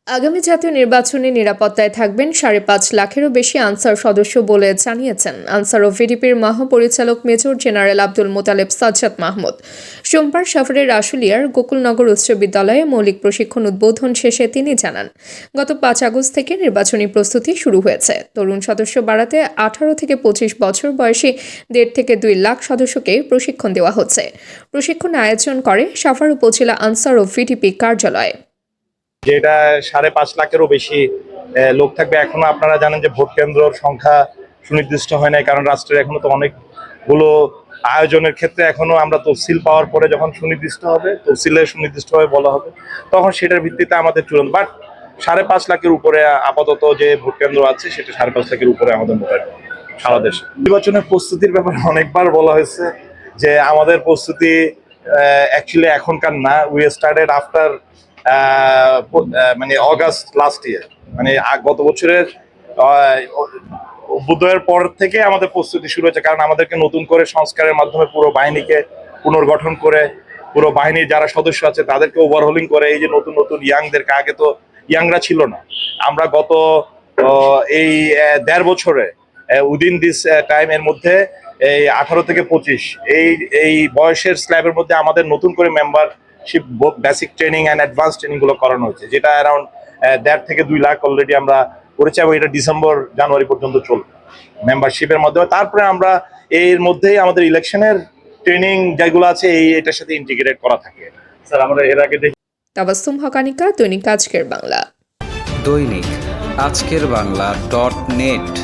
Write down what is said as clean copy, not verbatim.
আগামী জাতীয় নির্বাচনে নিরাপত্তায় থাকবেন ৫.৫ লাখেরও বেশি আনসার সদস্য বলে জানিয়েছেন আনসার ও ভিডিপির মহাপরিচালক মেজর জেনারেল আব্দুল মোতালেব সাজ্জাদ মাহমুদ। সোমবার সাভারের আশুলিয়ার গোকুলনগর উচ্চ বিদ্যালয়ে মৌলিক প্রশিক্ষণ উদ্বোধন শেষে তিনি জানান, গত ৫ আগস্ট থেকে নির্বাচনী প্রস্তুতি শুরু হয়েছে। তরুণ সদস্য বাড়াতে ১৮ থেকে ২৫ বছর বয়সী ১.৫ থেকে ২ লাখ সদস্যকে প্রশিক্ষণ দেওয়া হচ্ছে। প্রশিক্ষণ আয়োজন করে সাভার উপজেলা আনসার ও ভিডিপি কার্যালয়। যেটা ৫.৫ লাখেরও বেশি লোক থাকবে। এখনো আপনারা জানেন যে ভোট কেন্দ্রের সংখ্যা সুনির্দিষ্ট হয় নাই, কারণ রাষ্ট্রের এখনো তো অনেকগুলো আয়োজনের ক্ষেত্রে এখনো আমরা তফসিল পাওয়ার পরে যখন সুনির্দিষ্ট হবে, তফসিলে সুনির্দিষ্টভাবে বলা হবে, তখন সেটার ভিত্তিতে আমাদের চূড়ান্ত। বাট ৫.৫ লাখের উপরে আপাতত যে ভোট কেন্দ্র আছে সেটা ৫.৫ লাখের উপরে আমাদের মোটামুটি সারা দেশে। নির্বাচনের প্রস্তুতির ব্যাপারে অনেকবার বলা হয়েছে যে আমাদের প্রস্তুতি অ্যাকচুয়ালি এখনকার না, উই স্টার্টেড আফটার মানে অগাস্ট লাস্ট ইয়ার, মানে গত বছরের অভ্যুদয়ের পর থেকে আমাদের প্রস্তুতি শুরু হয়েছে। কারণ আমাদেরকে নতুন করে সংস্কারের মাধ্যমে পুরো বাহিনীকে পুনর্গঠন করে, পুরো বাহিনীর যারা সদস্য আছে তাদেরকে ওভারহোলিং করে, এই যে নতুন নতুন ইয়াংদেরকে, আগে তো ইয়াংরা ছিল না। আমরা গত এই ১.৫ বছরে উইদিন দিস টাইম এর মধ্যে এই ১৮ থেকে ২৫ এই বয়সের স্ল্যাবের মধ্যে আমাদের নতুন করে membership basic training and advance training গুলো করানো হয়েছে, যেটা অ্যারাউন্ড ১.৫ থেকে ২ লাখ অলরেডি আমরা করেছি, এবং এটা ডিসেম্বর জানুয়ারি পর্যন্ত চলবে মেম্বারশিপের মাধ্যমে। তারপরে আমরা এর মধ্যেই আমাদের ইলেকশনের ট্রেনিং যেগুলো আছে এটার সাথে ইন্টিগ্রেট করা থাকে। স্যার আমরা এর আগে তাবাসসুম হকানিকা, দৈনিক আজকের বাংলা। দৈনিক আজকের বাংলা .net